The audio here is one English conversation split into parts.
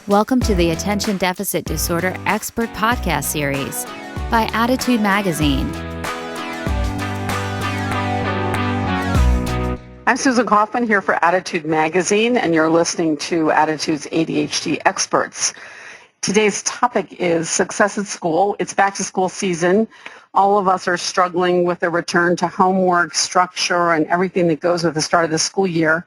Welcome to the Attention Deficit Disorder Expert Podcast Series by Attitude Magazine. I'm Susan Kaufman here for Attitude Magazine, and you're listening to Attitude's ADHD Experts. Today's topic is success at school. It's back to school season. All of us are struggling with a return to homework, structure, and everything that goes with the start of the school year.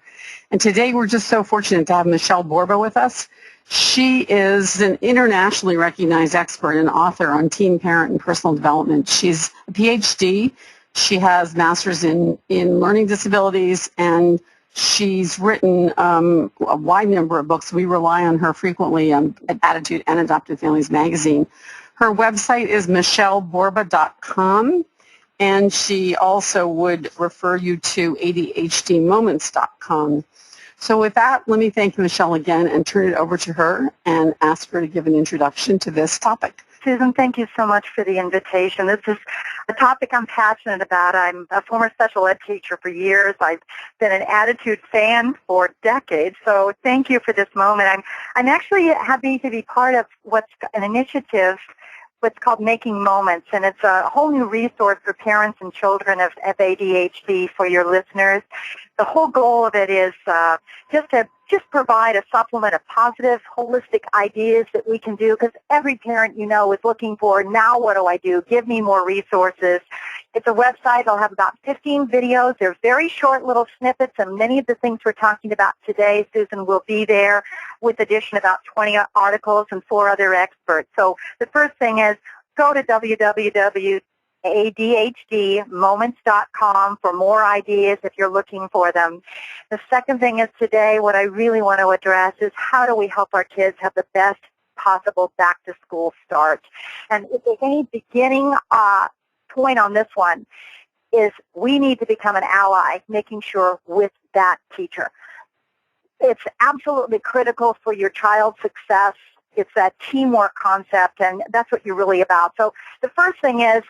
And today we're just so fortunate to have Michele Borba with us. She is an internationally recognized expert and author on teen, parent, and personal development. She's a PhD. She has masters in learning disabilities, and she's written a wide number of books. We rely on her frequently at Attitude and Adopted Families Magazine. Her website is micheleborba.com, and she also would refer you to ADHDmoments.com. So with that, let me thank Michele again and turn it over to her and ask her to give an introduction to this topic. Susan, thank you so much for the invitation. This is a topic I'm passionate about. I'm a former special ed teacher for years. I've been an Attitude fan for decades, so thank you for this moment. I'm actually happy to be part of what's an initiative, what's called Making Moments, and it's a whole new resource for parents and children of ADHD for your listeners. The whole goal of it is just to provide a supplement of positive, holistic ideas that we can do, because every parent you know is looking for, now what do I do? Give me more resources. It's a website. I'll have about 15 videos. They're very short little snippets, and many of the things we're talking about today, Susan, will be there, with addition about 20 articles and 4 other experts. So the first thing is go to www.adhdmoments.com for more ideas if you're looking for them. The second thing is today, what I really want to address is how do we help our kids have the best possible back-to-school start. And if there's any beginning point on this one, is we need to become an ally, making sure with that teacher. It's absolutely critical for your child's success. It's that teamwork concept, and that's what you're really about. So the first thing is,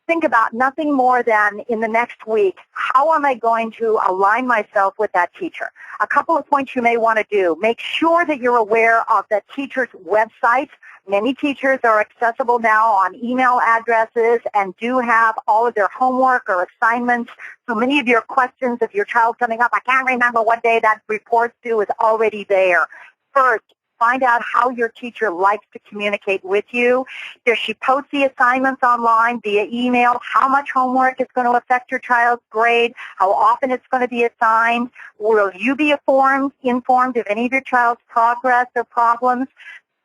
think about nothing more than in the next week, how am I going to align myself with that teacher? A couple of points you may want to do. Make sure that you're aware of that teacher's website. Many teachers are accessible now on email addresses and do have all of their homework or assignments. So many of your questions, if your child's coming up, I can't remember what day that report's due, is already there. First, find out how your teacher likes to communicate with you. Does she post the assignments online via email? How much homework is going to affect your child's grade? How often it's going to be assigned? Will you be informed of any of your child's progress or problems?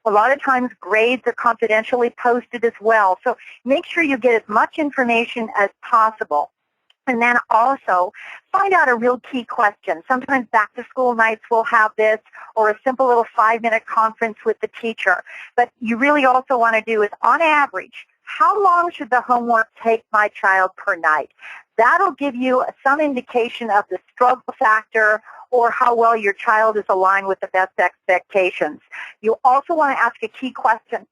A lot of times grades are confidentially posted as well. So make sure you get as much information as possible. And then also find out a real key question. Sometimes back-to-school nights will have this, or a simple little 5-minute conference with the teacher. But you really also want to do is, on average, how long should the homework take my child per night? That'll give you some indication of the struggle factor or how well your child is aligned with the best expectations. You also want to ask a key question.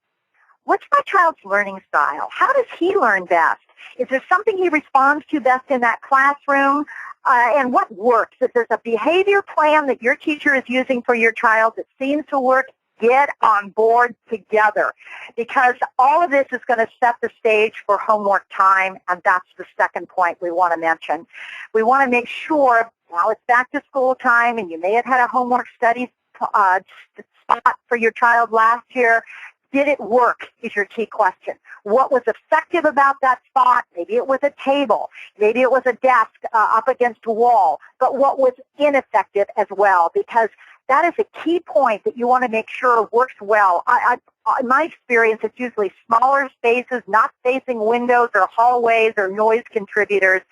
What's my child's learning style? How does he learn best? Is there something he responds to best in that classroom? And what works? If there's a behavior plan that your teacher is using for your child that seems to work, get on board together, because all of this is going to set the stage for homework time, and that's the second point we want to mention. We want to make sure, now it's back to school time, and you may have had a homework study spot for your child last year. Did it work is your key question. What was effective about that spot? Maybe it was a table. Maybe it was a desk up against a wall. But what was ineffective as well? Because that is a key point that you want to make sure works well. In my experience, it's usually smaller spaces, not facing windows or hallways or noise contributors.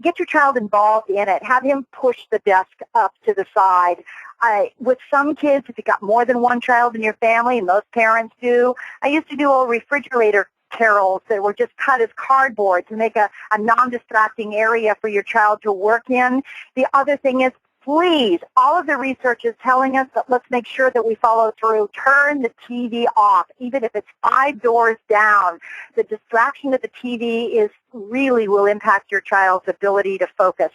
Get your child involved in it. Have him push the desk up to the side. With some kids, if you've got more than one child in your family, and most parents do, I used to do old refrigerator carols that were just cut as cardboard to make a non-distracting area for your child to work in. The other thing is, please, all of the research is telling us that let's make sure that we follow through. Turn the TV off, even if it's 5 doors down. The distraction of the TV really will impact your child's ability to focus.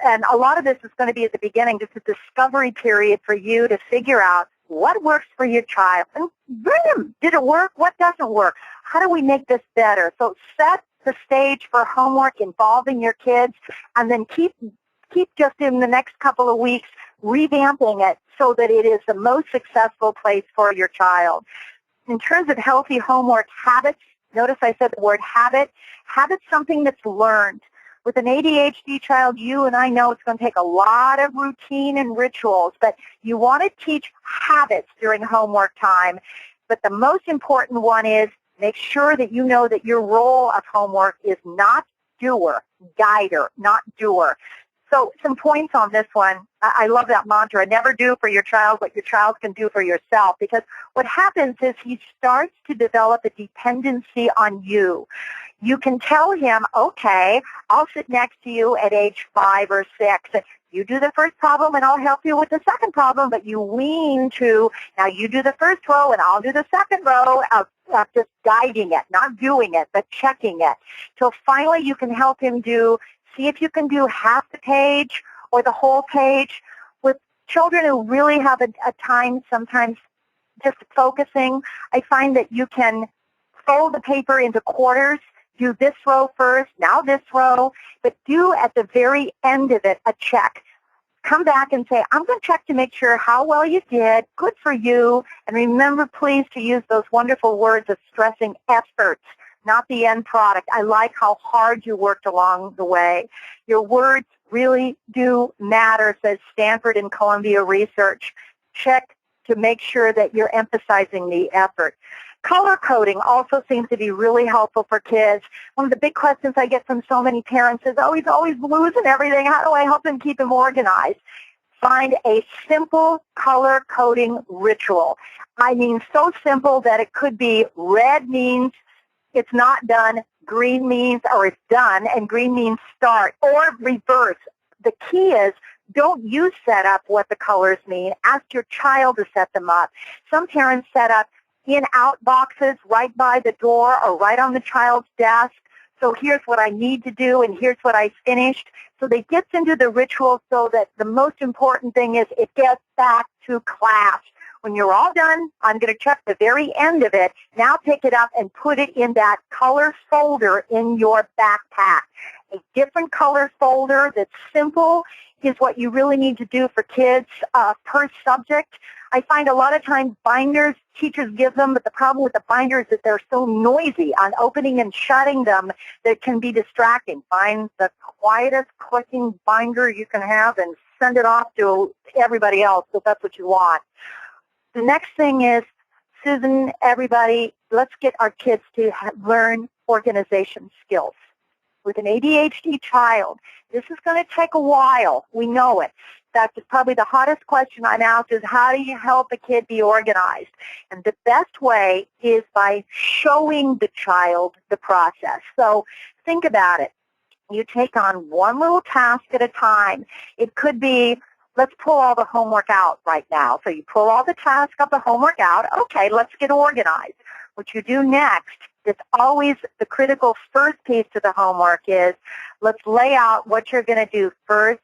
And a lot of this is going to be at the beginning, just a discovery period for you to figure out what works for your child, and bring them. Did it work? What doesn't work? How do we make this better? So set the stage for homework involving your kids, and then keep just in the next couple of weeks revamping it so that it is the most successful place for your child. In terms of healthy homework habits, notice I said the word habit. Habit's something that's learned. With an ADHD child, you and I know it's going to take a lot of routine and rituals, but you want to teach habits during homework time. But the most important one is make sure that you know that your role of homework is not doer, guider, not doer. So some points on this one. I love that mantra, never do for your child what your child can do for yourself, because what happens is he starts to develop a dependency on you. You can tell him, okay, I'll sit next to you at age 5 or 6. You do the first problem and I'll help you with the second problem, but you wean to, now you do the first row and I'll do the second row of just guiding it, not doing it, but checking it. Till finally you can help him see if you can do half the page or the whole page. With children who really have a time sometimes just focusing, I find that you can fold the paper into quarters. Do this row first, now this row, but do at the very end of it a check. Come back and say, I'm going to check to make sure how well you did, good for you, and remember please to use those wonderful words of stressing efforts, not the end product. I like how hard you worked along the way. Your words really do matter, says Stanford and Columbia research. Check to make sure that you're emphasizing the effort. Color coding also seems to be really helpful for kids. One of the big questions I get from so many parents is, oh, he's always blues and everything. How do I help him keep him organized? Find a simple color coding ritual. I mean, so simple that it could be red means it's not done, green means, or it's done, and green means start, or reverse. The key is, don't you set up what the colors mean. Ask your child to set them up. Some parents set up in-out boxes right by the door or right on the child's desk. So here's what I need to do, and here's what I finished. So they get into the ritual so that the most important thing is it gets back to class. When you're all done, I'm going to check the very end of it. Now pick it up and put it in that color folder in your backpack. A different color folder that's simple is what you really need to do for kids per subject. I find a lot of times binders, teachers give them, but the problem with the binders is that they're so noisy on opening and shutting them that it can be distracting. Find the quietest clicking binder you can have and send it off to everybody else if that's what you want. The next thing is, Susan, everybody, let's get our kids to learn organization skills. With an ADHD child, this is going to take a while. We know it. That's probably the hottest question I'm asked is, how do you help a kid be organized? And the best way is by showing the child the process. So think about it. You take on one little task at a time. It could be, let's pull all the homework out right now. So you pull all the tasks of the homework out. Okay, let's get organized. What you do next, it's always the critical first piece to the homework is, let's lay out what you're going to do first,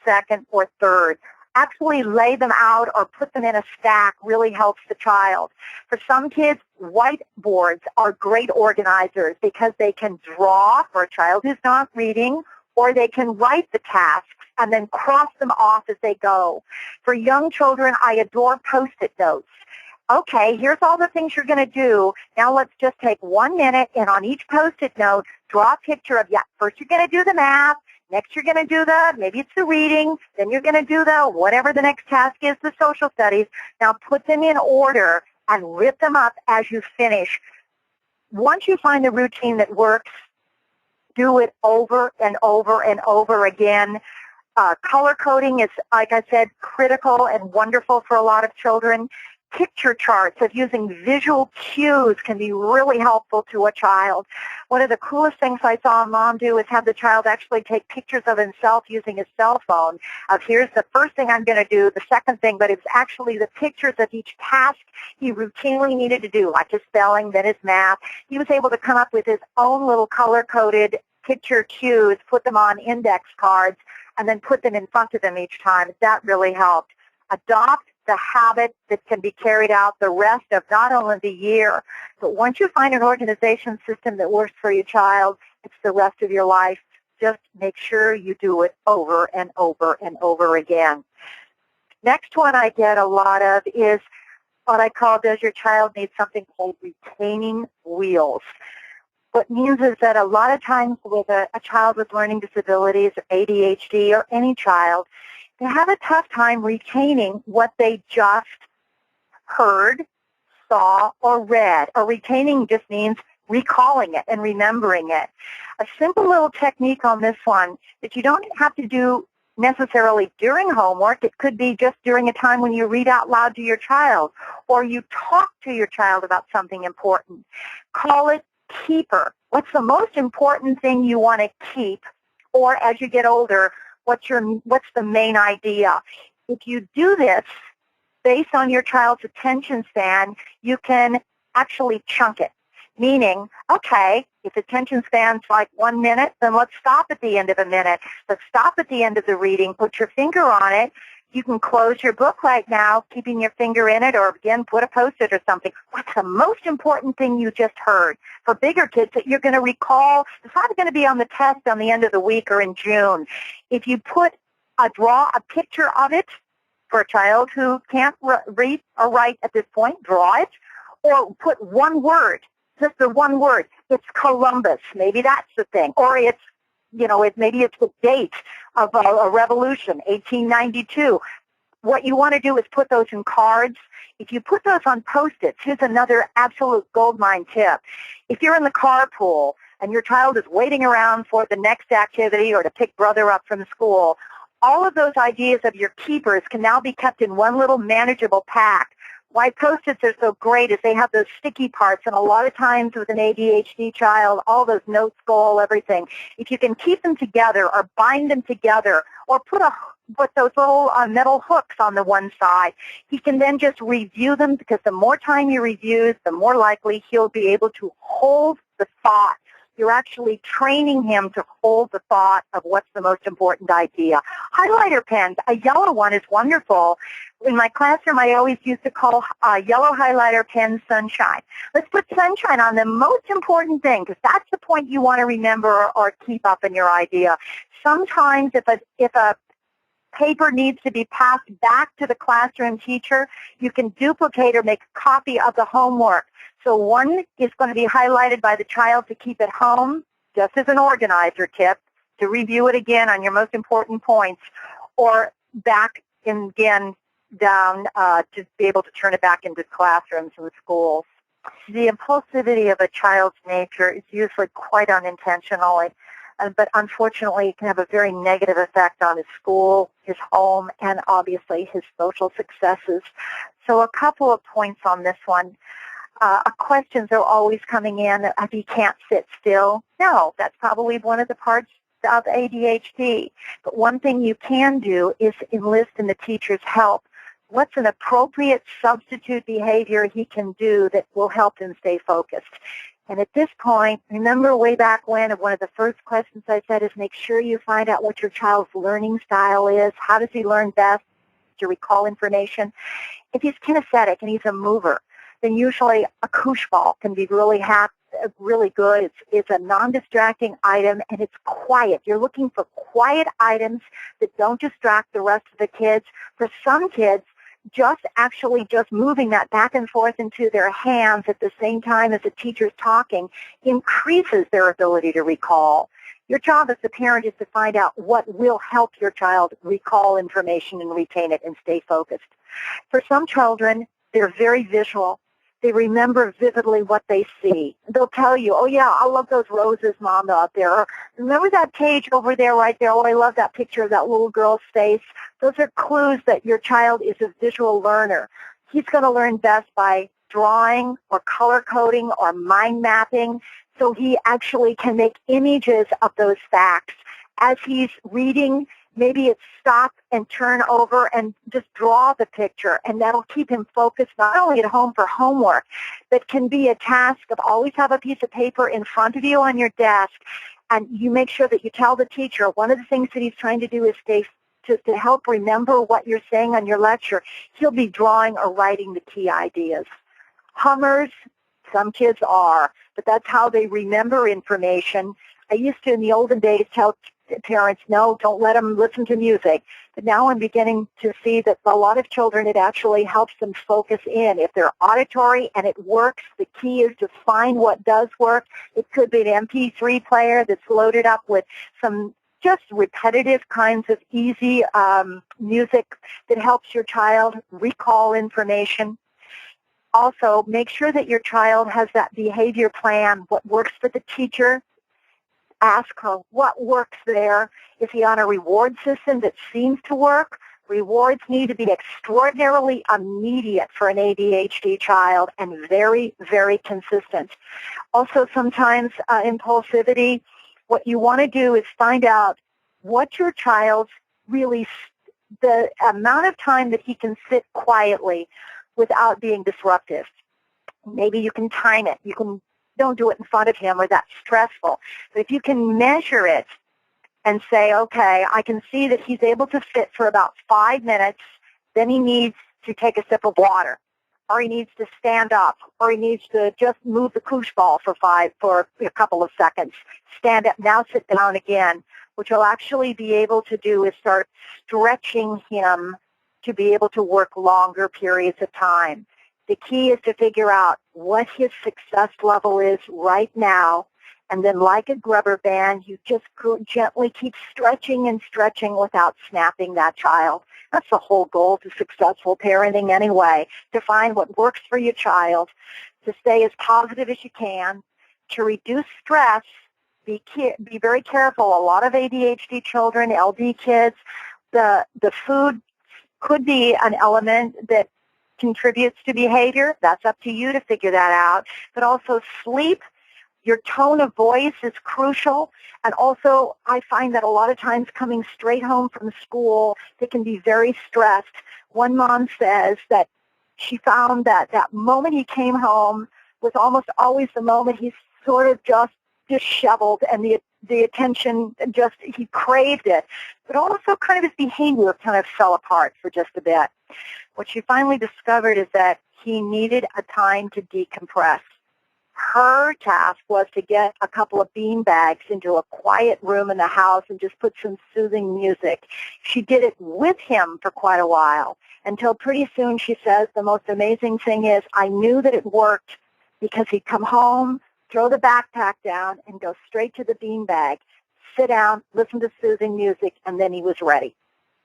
second, or third. Actually lay them out or put them in a stack really helps the child. For some kids, whiteboards are great organizers because they can draw for a child who's not reading, or they can write the tasks and then cross them off as they go. For young children, I adore Post-it notes. Okay, here's all the things you're going to do. Now let's just take 1 minute and on each Post-it note, draw a picture of, first you're going to do the math, next you're going to do maybe it's the reading, then you're going to do whatever the next task is, the social studies. Now put them in order and rip them up as you finish. Once you find the routine that works, do it over and over and over again. Color coding is, like I said, critical and wonderful for a lot of children. Picture charts of using visual cues can be really helpful to a child. One of the coolest things I saw a mom do is have the child actually take pictures of himself using his cell phone of, here's the first thing I'm going to do, the second thing, but it's actually the pictures of each task he routinely needed to do, like his spelling, then his math. He was able to come up with his own little color-coded picture cues, put them on index cards, and then put them in front of them each time. That really helped. Adopt a habit that can be carried out the rest of not only the year, but once you find an organization system that works for your child, it's the rest of your life. Just make sure you do it over and over and over again. Next one I get a lot of is what I call, does your child need something called retaining wheels? What means is that a lot of times with a child with learning disabilities or ADHD or any child, they have a tough time retaining what they just heard, saw, or read. Or retaining just means recalling it and remembering it. A simple little technique on this one that you don't have to do necessarily during homework. It could be just during a time when you read out loud to your child or you talk to your child about something important. Call it keeper. What's the most important thing you want to keep? Or as you get older, what's the main idea? If you do this based on your child's attention span, you can actually chunk it. Meaning, okay, if attention span's like 1 minute, then let's stop at the end of a minute. Let's stop at the end of the reading. Put your finger on it. You can close your book right now, keeping your finger in it, or again, put a Post-it or something. What's the most important thing you just heard? For bigger kids that you're going to recall, it's not going to be on the test on the end of the week or in June. If you draw a picture of it, for a child who can't read or write at this point, draw it, or put one word. Just the one word. It's Columbus. Maybe that's the thing. Or it's, maybe it's the date of a revolution, 1892. What you want to do is put those in cards. If you put those on Post-its, here's another absolute goldmine tip. If you're in the carpool and your child is waiting around for the next activity or to pick brother up from school, all of those ideas of your keepers can now be kept in one little manageable pack. Why Post-its are so great is they have those sticky parts, and a lot of times with an ADHD child, all those notes go all everything. If you can keep them together or bind them together or put those little metal hooks on the one side, he can then just review them, because the more time he reviews, the more likely he'll be able to hold the thought. You're actually training him to hold the thought of what's the most important idea. Highlighter pens, a yellow one is wonderful. In my classroom, I always used to call yellow highlighter pens sunshine. Let's put sunshine on the most important thing, because that's the point you want to remember or keep up in your idea. Sometimes if a paper needs to be passed back to the classroom teacher, you can duplicate or make a copy of the homework. So one is going to be highlighted by the child to keep at home, just as an organizer tip, to review it again on your most important points, or back again down to be able to turn it back into classrooms and schools. The impulsivity of a child's nature is usually quite unintentional, but unfortunately it can have a very negative effect on his school, his home, and obviously his social successes. So a couple of points on this one. Questions are always coming in if he can't sit still. No, that's probably one of the parts of ADHD. But one thing you can do is enlist in the teacher's help. What's an appropriate substitute behavior he can do that will help him stay focused? And at this point, remember way back when, one of the first questions I said is make sure you find out what your child's learning style is. How does he learn best to recall information? If he's kinesthetic and he's a mover, then usually a koosh ball can be really good. It's a non-distracting item, and it's quiet. You're looking for quiet items that don't distract the rest of the kids. For some kids, just moving that back and forth into their hands at the same time as the teacher's talking increases their ability to recall. Your job as a parent is to find out what will help your child recall information and retain it and stay focused. For some children, they're very visual. They remember vividly what they see. They'll tell you, oh, yeah, I love those roses, Mama, up there. Or, remember that page over there right there? Oh, I love that picture of that little girl's face. Those are clues that your child is a visual learner. He's going to learn best by drawing or color coding or mind mapping, so he actually can make images of those facts. As he's reading, maybe it's stop and turn over and just draw the picture, and that'll keep him focused not only at home for homework, but can be a task of always have a piece of paper in front of you on your desk, and you make sure that you tell the teacher one of the things that he's trying to do is just to help remember what you're saying on your lecture, he'll be drawing or writing the key ideas. Hummers, some kids are, but that's how they remember information. I used to, in the olden days, tell parents, no, don't let them listen to music. But now I'm beginning to see that a lot of children, it actually helps them focus in. If they're auditory and it works, the key is to find what does work. It could be an MP3 player that's loaded up with some just repetitive kinds of easy music that helps your child recall information. Also, make sure that your child has that behavior plan, what works for the teacher. Ask her what works there. Is he on a reward system that seems to work? Rewards need to be extraordinarily immediate for an ADHD child and very, very consistent. Also, sometimes impulsivity, what you want to do is find out what your child's really, the amount of time that he can sit quietly without being disruptive. Maybe you can time it. Don't do it in front of him or that's stressful. But if you can measure it and say, okay, I can see that he's able to sit for about 5 minutes, then he needs to take a sip of water, or he needs to stand up, or he needs to just move the koosh ball for a couple of seconds. Stand up, now sit down again. What you'll actually be able to do is start stretching him to be able to work longer periods of time. The key is to figure out what his success level is right now, and then like a rubber band, you just gently keep stretching and stretching without snapping that child. That's the whole goal to successful parenting anyway, to find what works for your child, to stay as positive as you can, to reduce stress. Be very careful. A lot of ADHD children, LD kids, the food could be an element that contributes to behavior. That's up to you to figure that out. But also sleep, your tone of voice is crucial. And also I find that a lot of times coming straight home from school, they can be very stressed. One mom says that she found that that moment he came home was almost always the moment he sort of just disheveled and the attention just, he craved it. But also kind of his behavior kind of fell apart for just a bit. What she finally discovered is that he needed a time to decompress. Her task was to get a couple of bean bags into a quiet room in the house and just put some soothing music. She did it with him for quite a while until pretty soon she says the most amazing thing is I knew that it worked because he'd come home, throw the backpack down, and go straight to the bean bag, sit down, listen to soothing music, and then he was ready.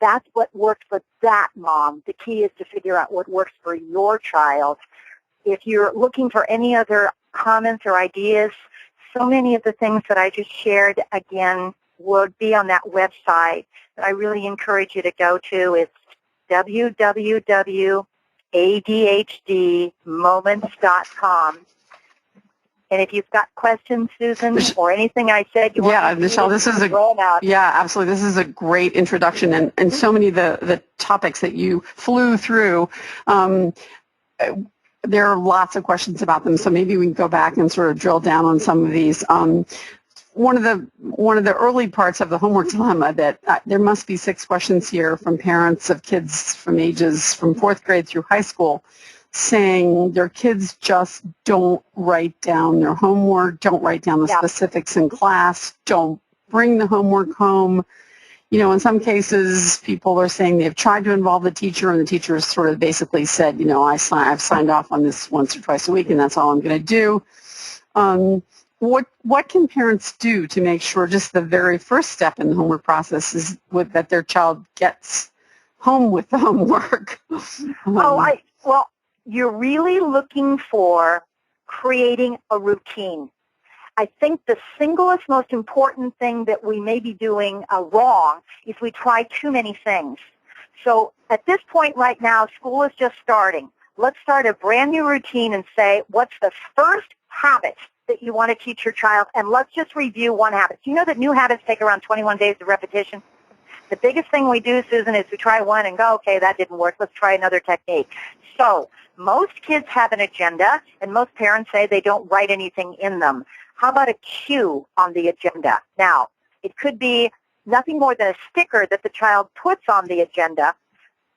That's what worked for that mom. The key is to figure out what works for your child. If you're looking for any other comments or ideas, so many of the things that I just shared, again, would be on that website that I really encourage you to go to. It's www.adhdmoments.com. And if you've got questions, Susan, or anything I said, you want to Michele, this is absolutely. This is a great introduction, and so many of the topics that you flew through. There are lots of questions about them, so maybe we can go back and sort of drill down on some of these. One of the early parts of the homework dilemma that there must be 6 questions here from parents of kids from ages from 4th grade through high school, saying their kids just don't write down their homework, don't write down the specifics in class, don't bring the homework home. You know, in some cases, people are saying they've tried to involve the teacher, and the teacher has sort of basically said, you know, I've signed off on this once or twice a week, and that's all I'm going to do. What can parents do to make sure just the very first step in the homework process is that their child gets home with the homework? Well, you're really looking for creating a routine. I think the singlest most important thing that we may be doing wrong is we try too many things. So at this point right now, school is just starting. Let's start a brand new routine and say, what's the first habit that you want to teach your child? And let's just review one habit. Do you know that new habits take around 21 days of repetition? The biggest thing we do, Susan, is we try one and go, okay, that didn't work. Let's try another technique. So most kids have an agenda, and most parents say they don't write anything in them. How about a cue on the agenda? Now, it could be nothing more than a sticker that the child puts on the agenda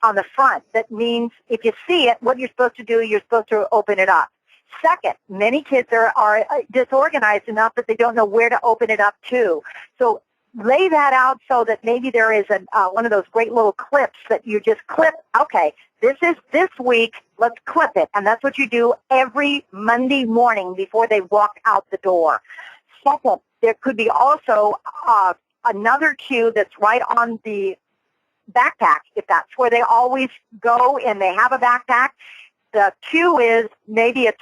on the front. That means if you see it, what you're supposed to do, you're supposed to open it up. Second, many kids are disorganized enough that they don't know where to open it up to. So lay that out so that maybe there is one of those great little clips that you just clip. Okay, this is this week. Let's clip it. And that's what you do every Monday morning before they walk out the door. Second, there could be also another cue that's right on the backpack, if that's where they always go and they have a backpack. The cue is maybe it's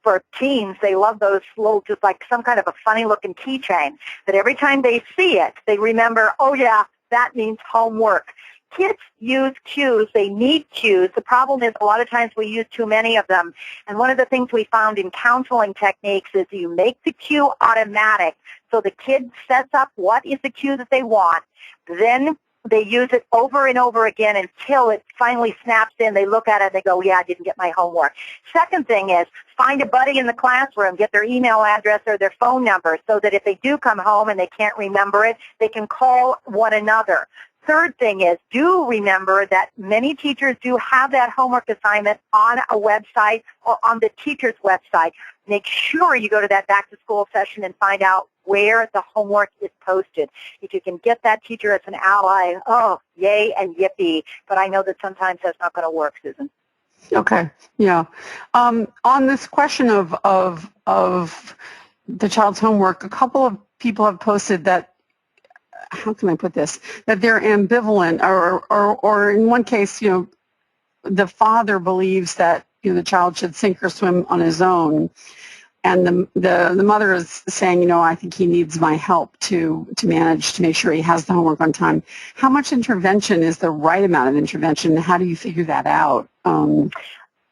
for teens, they love those little, just like some kind of a funny-looking keychain, that every time they see it, they remember, oh, yeah, that means homework. Kids use cues. They need cues. The problem is a lot of times we use too many of them. And one of the things we found in counseling techniques is you make the cue automatic. So the kid sets up what is the cue that they want. Then they use it over and over again until it finally snaps in. They look at it and they go, yeah, I didn't get my homework. Second thing is find a buddy in the classroom, get their email address or their phone number so that if they do come home and they can't remember it, they can call one another. Third thing is do remember that many teachers do have that homework assignment on a website or on the teacher's website. Make sure you go to that back-to-school session and find out where the homework is posted. If you can get that teacher as an ally, oh, yay and yippee. But I know that sometimes that's not going to work, Susan. Okay, yeah. On this question of the child's homework, a couple of people have posted that, how can I put this, that they're ambivalent, or in one case, the father believes that the child should sink or swim on his own, and the mother is saying, I think he needs my help to manage to make sure he has the homework on time. How much intervention is the right amount of intervention? How do you figure that out?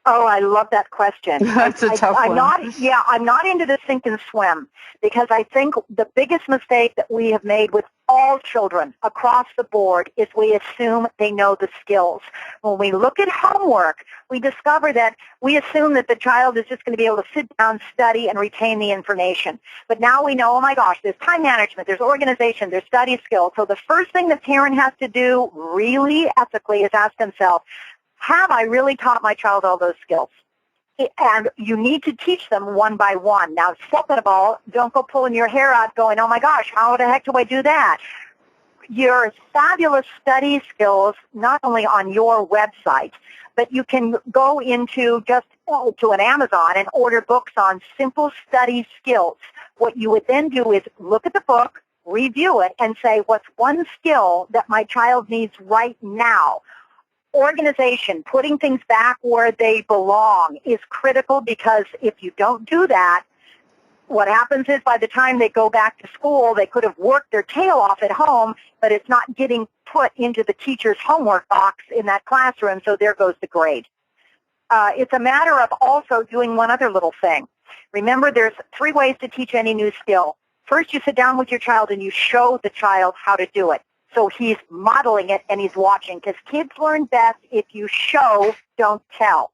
Oh, I love that question. That's a tough one. I'm not into the sink and swim because I think the biggest mistake that we have made with all children across the board is we assume they know the skills. When we look at homework, we discover that we assume that the child is just going to be able to sit down, study, and retain the information. But now we know, oh my gosh, there's time management, there's organization, there's study skills. So the first thing the parent has to do really ethically is ask themselves, have I really taught my child all those skills? And you need to teach them one by one. Now, second of all, don't go pulling your hair out going, oh my gosh, how the heck do I do that? Your fabulous study skills, not only on your website, but you can go into just to an Amazon and order books on simple study skills. What you would then do is look at the book, review it, and say, what's one skill that my child needs right now? Organization, putting things back where they belong is critical because if you don't do that, what happens is by the time they go back to school, they could have worked their tail off at home, but it's not getting put into the teacher's homework box in that classroom, so there goes the grade. It's a matter of also doing one other little thing. Remember, there's 3 ways to teach any new skill. First, you sit down with your child and you show the child how to do it. So he's modeling it and he's watching because kids learn best if you show, don't tell.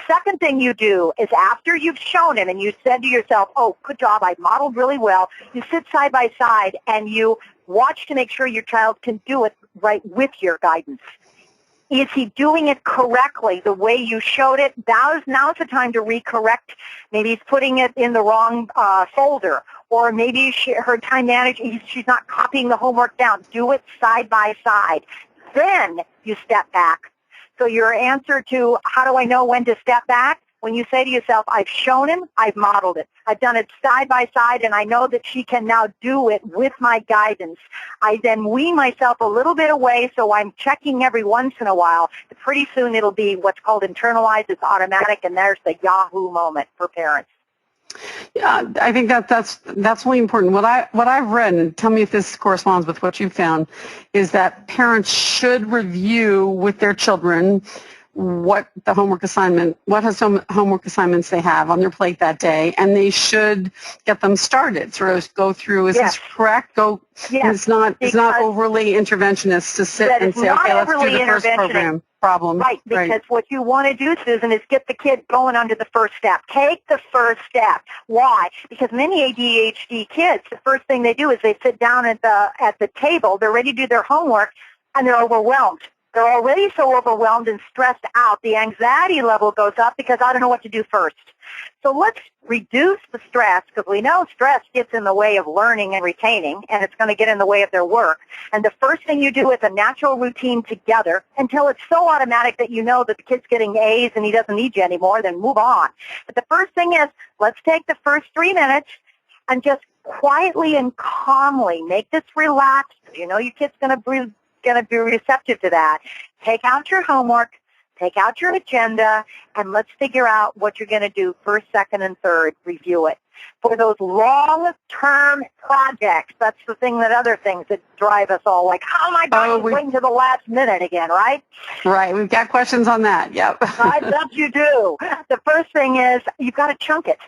Second thing you do is after you've shown him and you said to yourself, oh, good job, I modeled really well, you sit side by side and you watch to make sure your child can do it right with your guidance. Is he doing it correctly the way you showed it? Now's the time to recorrect. Maybe he's putting it in the wrong folder. Or maybe her time management, she's not copying the homework down. Do it side by side. Then you step back. So your answer to how do I know when to step back? When you say to yourself, I've shown him, I've modeled it. I've done it side by side, and I know that she can now do it with my guidance. I then wean myself a little bit away, so I'm checking every once in a while. Pretty soon it'll be what's called internalized. It's automatic, and there's the Yahoo moment for parents. Yeah, I think that's really important. What I've read, and tell me if this corresponds with what you found, is that parents should review with their children what some homework assignments they have on their plate that day, and they should get them started. Sort of go through. Is this correct? Yes. It's not overly interventionist to sit and say, okay, let's do the first problem. Right, because what you want to do, Susan, is get the kid going under the first step. Take the first step. Why? Because many ADHD kids, the first thing they do is they sit down at the table, they're ready to do their homework, and they're overwhelmed. They're already so overwhelmed and stressed out. The anxiety level goes up because I don't know what to do first. So let's reduce the stress, because we know stress gets in the way of learning and retaining, and it's going to get in the way of their work. And the first thing you do is a natural routine together until it's so automatic that you know that the kid's getting A's and he doesn't need you anymore, then move on. But the first thing is, let's take the first 3 minutes and just quietly and calmly make this relaxed. You know your kid's going to be receptive to that. Take out your homework. Take out your agenda, and let's figure out what you're going to do first, second, and third. Review it. For those long-term projects, that's the thing other things that drive us all like, oh, my God, you're waiting to the last minute again, right? Right. We've got questions on that. Yep. I bet you do. The first thing is you've got to chunk it.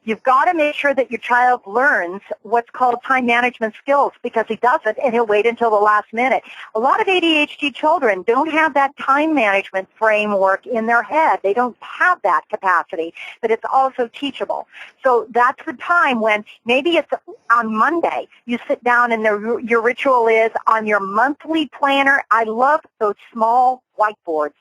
You've got to make sure that your child learns what's called time management skills, because he doesn't, and he'll wait until the last minute. A lot of ADHD children don't have that time management framework in their head. They don't have that capacity, but it's also teachable. So that's the time when maybe it's on Monday. You sit down and your ritual is on your monthly planner. I love those small whiteboards.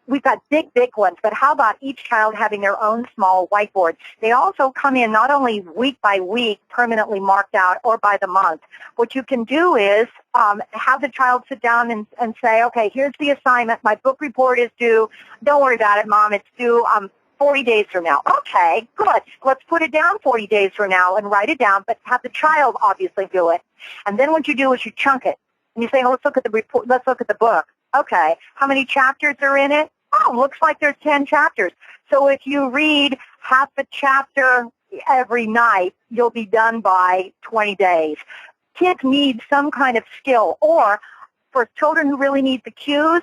We've got big ones, but how about each child having their own small whiteboard? They also come in not only week by week, permanently marked out, or by the month. What you can do is have the child sit down and say, okay, here's the assignment. My book report is due. Don't worry about it, Mom. It's due 40 days from now. Okay, good. Let's put it down 40 days from now and write it down, but have the child obviously do it. And then what you do is you chunk it. And you say, oh, let's look at the report. Let's look at the book. Okay, how many chapters are in it? Oh, looks like there's 10 chapters. So if you read half a chapter every night, you'll be done by 20 days. Kids need some kind of skill. Or for children who really need the cues,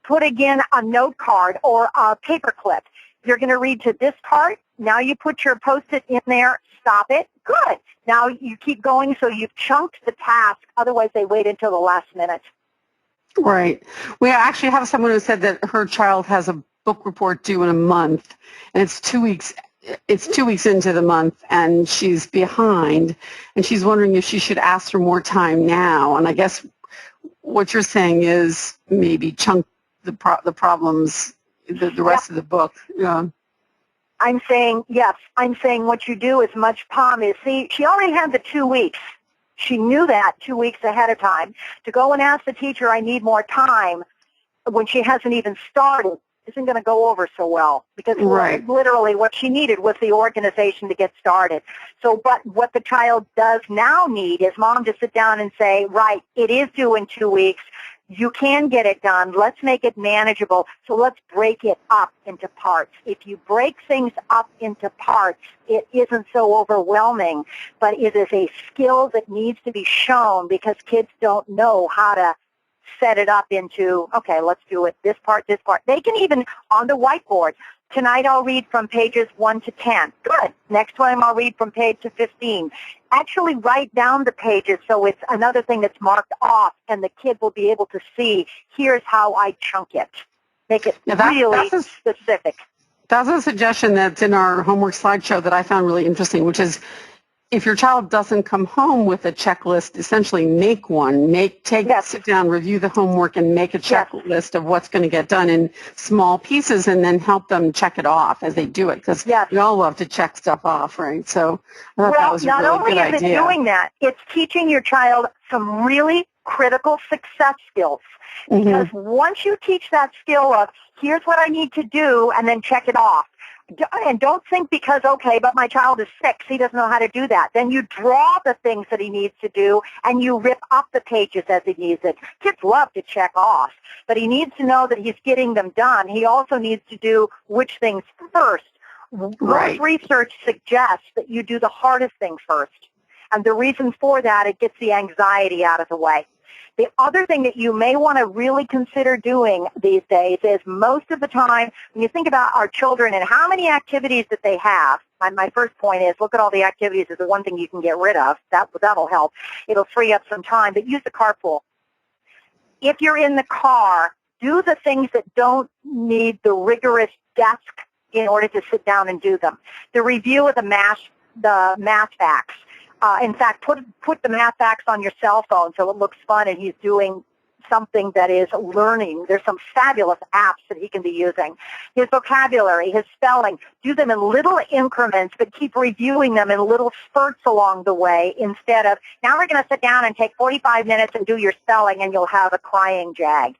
put again a note card or a paper clip. You're going to read to this part. Now you put your Post-it in there. Stop it. Good. Now you keep going, so you've chunked the task. Otherwise, they wait until the last minute. Right. We actually have someone who said that her child has a book report due in a month, and it's 2 weeks. It's 2 weeks into the month, and she's behind, and she's wondering if she should ask for more time now. And I guess what you're saying is maybe chunk the problems, the rest of the book. Yeah. I'm saying, yes, I'm saying what you do is much palm is, see, she already had the 2 weeks. She knew that 2 weeks ahead of time. To go and ask the teacher, I need more time, when she hasn't even started, isn't going to go over so well, because literally what she needed was the organization to get started. So, but what the child does now need is Mom to sit down and say, right, it is due in 2 weeks. You can get it done. Let's make it manageable. So let's break it up into parts. If you break things up into parts, it isn't so overwhelming, but it is a skill that needs to be shown, because kids don't know how to set it up into, okay, let's do it, this part, this part. They can even, on the whiteboard, tonight I'll read from pages 1 to 10. Good. Next time I'll read from page to 15. Actually write down the pages so it's another thing that's marked off, and the kid will be able to see, here's how I chunk it. Make it really specific. That's a suggestion that's in our homework slideshow that I found really interesting, which is, if your child doesn't come home with a checklist, essentially make one. Sit down, review the homework, and make a checklist of what's going to get done in small pieces, and then help them check it off as they do it, because we all love to check stuff off, right? So I thought that was a really good idea. Not only is it doing that, it's teaching your child some really critical success skills. Because once you teach that skill of, here's what I need to do, and then check it off. And don't think because, okay, but my child is 6, he doesn't know how to do that. Then you draw the things that he needs to do, and you rip up the pages as he needs it. Kids love to check off, but he needs to know that he's getting them done. He also needs to do which things first. Most research suggests that you do the hardest thing first. And the reason for that, it gets the anxiety out of the way. The other thing that you may want to really consider doing these days is most of the time, when you think about our children and how many activities that they have, my first point is look at all the activities as the one thing you can get rid of. That'll help. It'll free up some time, but use the carpool. If you're in the car, do the things that don't need the rigorous desk in order to sit down and do them. The review of the math facts. In fact, put the math facts on your cell phone so it looks fun and he's doing something that is learning. There's some fabulous apps that he can be using. His vocabulary, his spelling, do them in little increments, but keep reviewing them in little spurts along the way instead of, now we're going to sit down and take 45 minutes and do your spelling and you'll have a crying jag.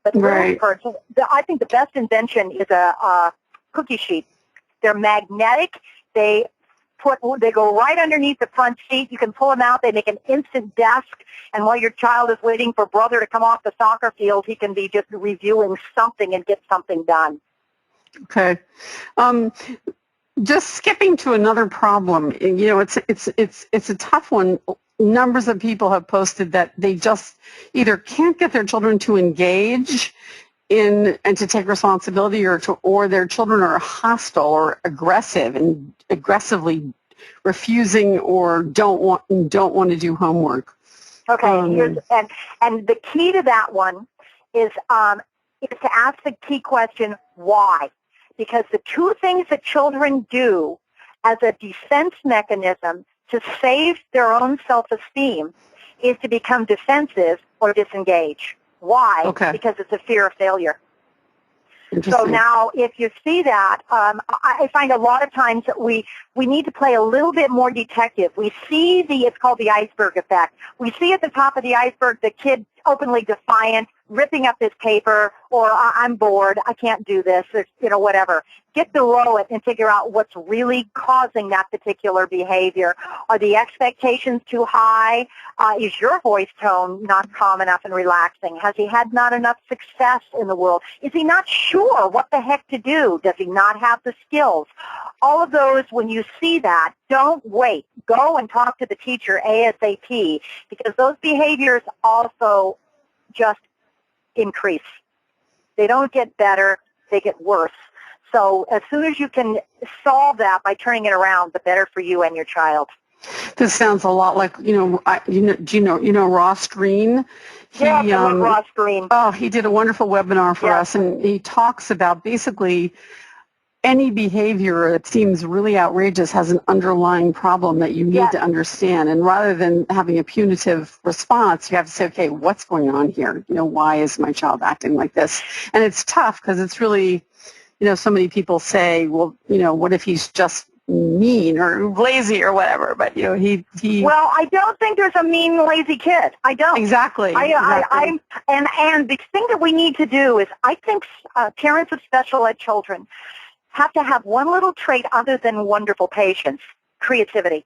But little spurts. I think the best invention is a cookie sheet. They're magnetic. They go right underneath the front seat. You can pull them out. They make an instant desk. And while your child is waiting for brother to come off the soccer field, he can be just reviewing something and get something done. Okay. Just skipping to another problem. You know, it's a tough one. Numbers of people have posted that they just either can't get their children to engage in and to take responsibility, or their children are hostile or aggressive and aggressively refusing or don't want to do homework. Okay, and the key to that one is to ask the key question, why? Because the two things that children do as a defense mechanism to save their own self-esteem is to become defensive or disengage. Why? Okay. Because it's a fear of failure. So now if you see that, I find a lot of times that we need to play a little bit more detective. We see it's called the iceberg effect. We see at the top of the iceberg the kid openly defiant, ripping up his paper, or I'm bored, I can't do this, or, whatever. Get below it and figure out what's really causing that particular behavior. Are the expectations too high? Is your voice tone not calm enough and relaxing? Has he had not enough success in the world? Is he not sure what the heck to do? Does he not have the skills? All of those, when you see that, don't wait. Go and talk to the teacher ASAP, because those behaviors also just increase. They don't get better, they get worse. So as soon as you can solve that by turning it around, the better for you and your child. This sounds a lot like, do you know Ross Green? I love Ross Green. Oh, he did a wonderful webinar for us, and he talks about basically any behavior that seems really outrageous has an underlying problem that you need to understand. And rather than having a punitive response, you have to say, okay, what's going on here? Why is my child acting like this? And it's tough because it's really, so many people say, well, what if he's just mean or lazy or whatever? But, he Well, I don't think there's a mean, lazy kid. I don't. Exactly. And the thing that we need to do is, I think parents of special ed children have to have one little trait other than wonderful patience: creativity.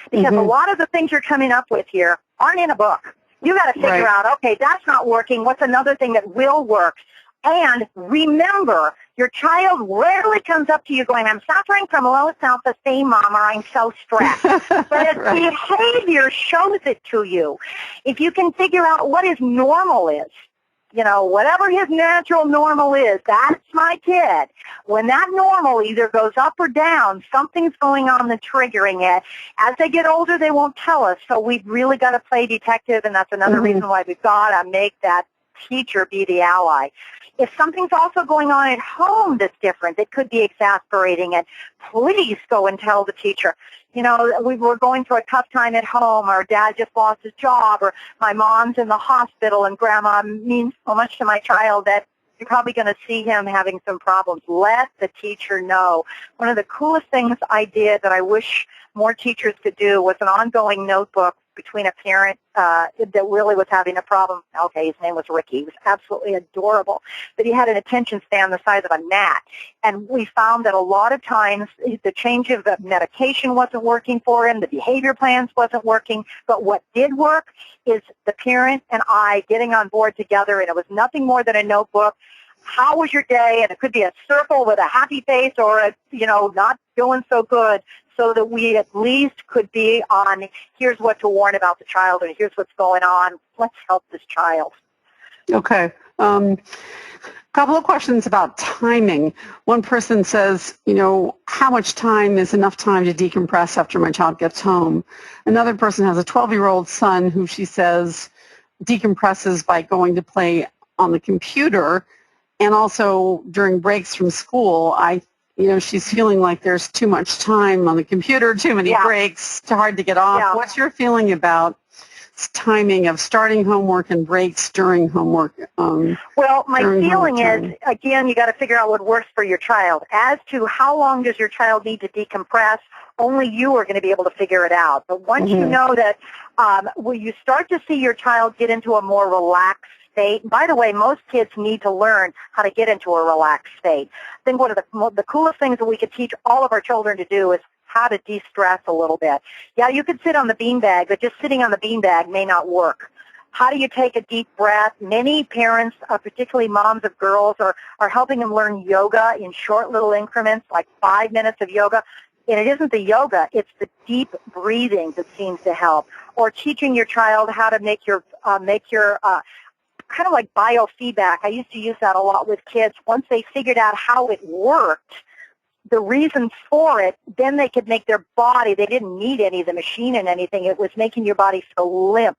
Because a lot of the things you're coming up with here aren't in a book. You got to figure out, okay, that's not working. What's another thing that will work? And remember, your child rarely comes up to you going, I'm suffering from low self-esteem, Mom, or I'm so stressed. But his behavior shows it to you. If you can figure out what his normal is, whatever his natural normal is, that's my kid. When that normal either goes up or down, something's going on that's triggering it. As they get older, they won't tell us. So we've really got to play detective, and that's another reason why we've got to make that teacher be the ally. If something's also going on at home that's different, that could be exasperating it, please go and tell the teacher. We were going through a tough time at home, or Dad just lost his job, or my mom's in the hospital, and Grandma means so much to my child that you're probably going to see him having some problems. Let the teacher know. One of the coolest things I did that I wish more teachers could do was an ongoing notebook between a parent that really was having a problem. Okay, his name was Ricky. He was absolutely adorable, but he had an attention span the size of a gnat. And we found that a lot of times the change of the medication wasn't working for him, the behavior plans wasn't working, but what did work is the parent and I getting on board together, and it was nothing more than a notebook. How was your day? And it could be a circle with a happy face or a, not feeling so good. so that we at least could be on, here's what to warn about the child, or here's what's going on. Let's help this child. Okay. Couple of questions about timing. One person says, how much time is enough time to decompress after my child gets home? Another person has a 12-year-old son who she says decompresses by going to play on the computer, and also during breaks from school, she's feeling like there's too much time on the computer, too many breaks, too hard to get off. Yeah. What's your feeling about timing of starting homework and breaks during homework? Well, my feeling is, again, you got to figure out what works for your child. As to how long does your child need to decompress, only you are going to be able to figure it out. But once you know that, when you start to see your child get into a more relaxed state, and by the way, most kids need to learn how to get into a relaxed state. I think one of the coolest things that we could teach all of our children to do is how to de-stress a little bit. Yeah, you could sit on the beanbag, but just sitting on the beanbag may not work. How do you take a deep breath? Many parents, particularly moms of girls, are helping them learn yoga in short little increments, like 5 minutes of yoga. And it isn't the yoga, it's the deep breathing that seems to help. Or teaching your child how to make your kind of like biofeedback. I used to use that a lot with kids. Once they figured out how it worked, the reasons for it, then they could make their body, they didn't need any of the machine and anything. It was making your body feel limp.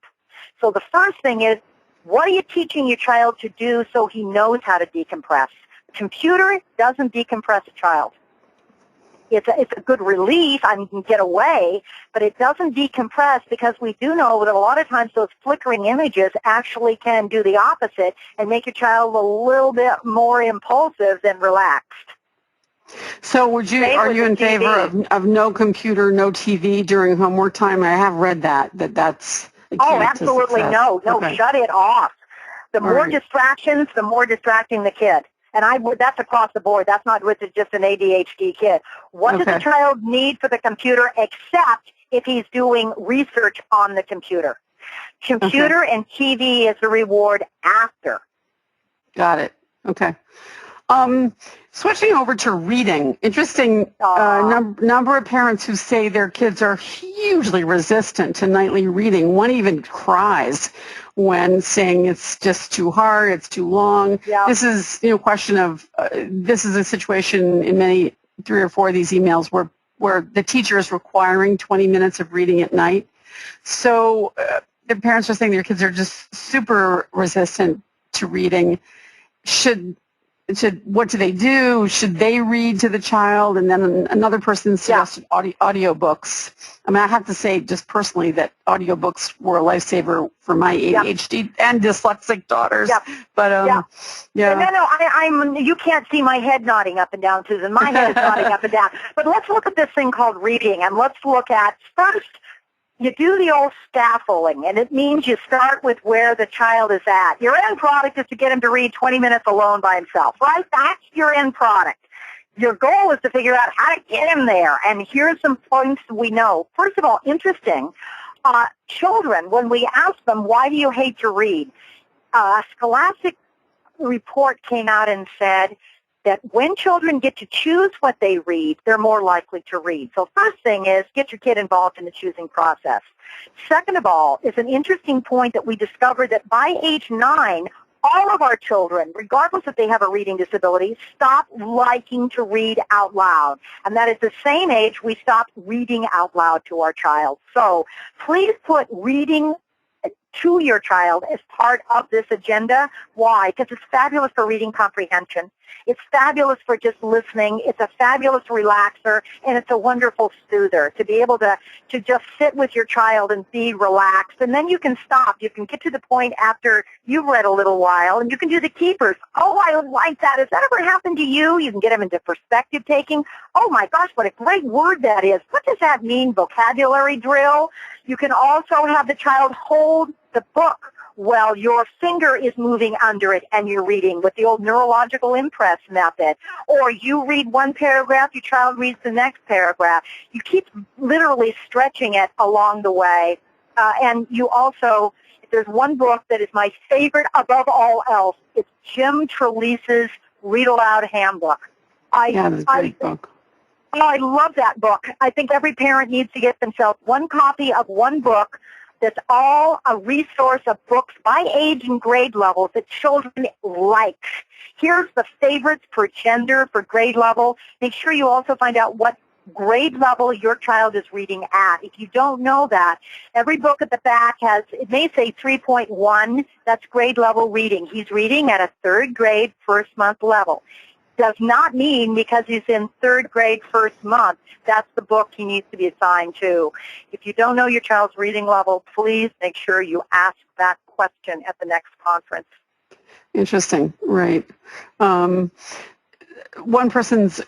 So the first thing is, what are you teaching your child to do so he knows how to decompress? The computer doesn't decompress a child. It's a good relief, you can get away, but it doesn't decompress, because we do know that a lot of times those flickering images actually can do the opposite and make your child a little bit more impulsive than relaxed. So are you in favor of no computer, no TV during homework time? I have read that's the key to absolutely success. no. Okay. Shut it off. The more distractions, the more distracting the kid. And that's across the board. That's not with just an ADHD kid. What does the child need for the computer, except if he's doing research on the computer? Computer and TV is the reward after. Got it. Okay. Switching over to reading, interesting number of parents who say their kids are hugely resistant to nightly reading. One even cries when saying it's just too hard, it's too long. Yeah. This is question of this is a situation in 3 or 4 of these emails where the teacher is requiring 20 minutes of reading at night. So the parents are saying their kids are just super resistant to reading. What do they do? Should they read to the child? And then another person suggested audiobooks. I mean, I have to say just personally that audiobooks were a lifesaver for my ADHD and dyslexic daughters. Yep. But No, you can't see my head nodding up and down, Susan. My head is nodding up and down. But let's look at this thing called reading, and let's look at first. You do the old scaffolding, and it means you start with where the child is at. Your end product is to get him to read 20 minutes alone by himself, right? That's your end product. Your goal is to figure out how to get him there, and here's some points we know. First of all, interesting, children, when we ask them, why do you hate to read? A Scholastic report came out and said that when children get to choose what they read, they're more likely to read. So first thing is get your kid involved in the choosing process. Second of all, is an interesting point that we discovered that by age 9, all of our children, regardless if they have a reading disability, stop liking to read out loud. And that is the same age we stop reading out loud to our child. So please put reading to your child as part of this agenda. Why? Because it's fabulous for reading comprehension. It's fabulous for just listening. It's a fabulous relaxer, and it's a wonderful soother to be able to just sit with your child and be relaxed. And then you can stop. You can get to the point after you've read a little while, and you can do the keepers. Oh, I like that. Has that ever happened to you? You can get them into perspective taking. Oh, my gosh, what a great word that is. What does that mean? Vocabulary drill. You can also have the child hold the book while your finger is moving under it and you're reading with the old neurological impress method. Or you read one paragraph, your child reads the next paragraph. You keep literally stretching it along the way. And you also, if there's one book that is my favorite above all else, it's Jim Trelease's Read Aloud Handbook. That's a great book. Oh, I love that book. I think every parent needs to get themselves one copy of one book that's all a resource of books by age and grade levels that children like. Here's the favorites per gender, for grade level. Make sure you also find out what grade level your child is reading at. If you don't know that, every book at the back has, it may say 3.1, that's grade level reading. He's reading at a third grade first month level. Does not mean because he's in third grade first month, that's the book he needs to be assigned to. If you don't know your child's reading level, please make sure you ask that question at the next conference. Interesting, right. One person's,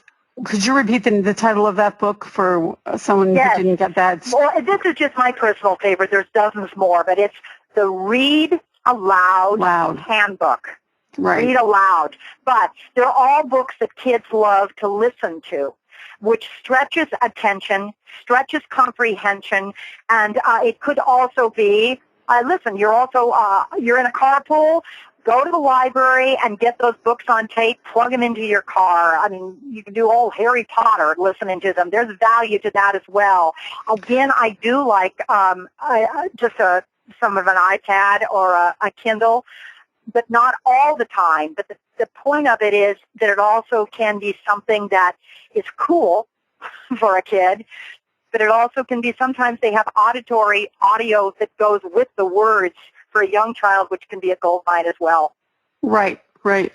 could you repeat the title of that book for someone Yes. who didn't get that? Well, this is just my personal favorite. There's dozens more, but it's the Read Aloud Handbook. Right. Read aloud. But they're all books that kids love to listen to, which stretches attention, stretches comprehension, and it could also be, listen, you're in a carpool, go to the library and get those books on tape, plug them into your car. I mean, you can do old Harry Potter listening to them. There's value to that as well. Again, I do like some of an iPad or a Kindle, but not all the time. But the point of it is that it also can be something that is cool for a kid, but it also can be, sometimes they have auditory audio that goes with the words for a young child, which can be a goldmine as well. Right, right.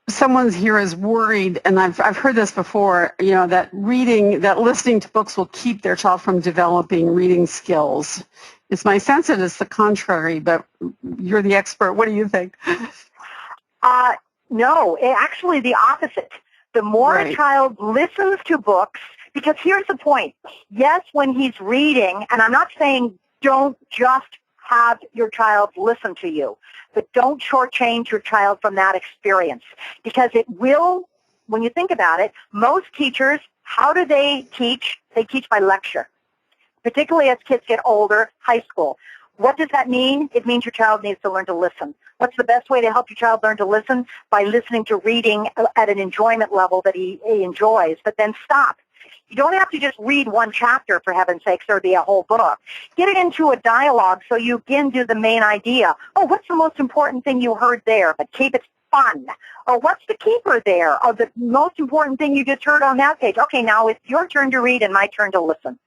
Someone's here is worried, and I've heard this before, that listening to books will keep their child from developing reading skills. It's my sense that it's the contrary, but you're the expert. What do you think? No, actually the opposite. The more a child listens to books, because here's the point. Yes, when he's reading, and I'm not saying don't just have your child listen to you, but don't shortchange your child from that experience, because it will, when you think about it, most teachers, how do they teach? They teach by lecture, particularly as kids get older, high school. What does that mean? It means your child needs to learn to listen. What's the best way to help your child learn to listen? By listening to reading at an enjoyment level that he enjoys, but then stop. You don't have to just read one chapter, for heaven's sakes, or be a whole book. Get it into a dialogue so you can do the main idea. Oh, what's the most important thing you heard there? But keep it fun. Or what's the keeper there? Or the most important thing you just heard on that page. Okay, now it's your turn to read and my turn to listen.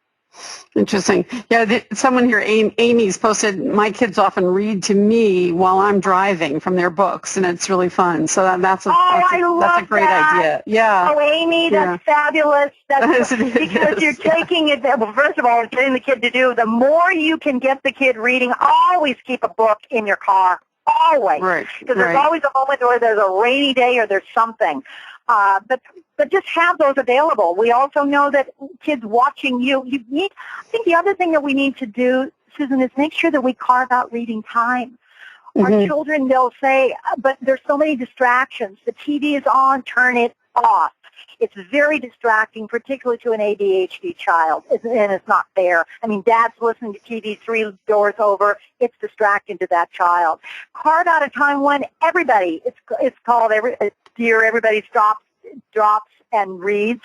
Interesting. Yeah, someone here, Amy's posted, my kids often read to me while I'm driving from their books, and it's really fun. So that's a great idea. Yeah. Oh, Amy, that's fabulous. That's because you're taking it. Well, first of all, it's getting the kid to do. The more you can get the kid reading, always keep a book in your car. Always. Right. Because there's always a moment where there's a rainy day or there's something. But just have those available. We also know that kids watching you need, I think the other thing that we need to do, Susan, is make sure that we carve out reading time. Mm-hmm. Our children, they'll say, but there's so many distractions. The TV is on, turn it off. It's very distracting, particularly to an ADHD child, and it's not fair. I mean, Dad's listening to TV 3 doors over. It's distracting to that child. Carve out a time when everybody, it's called everybody drops and reads.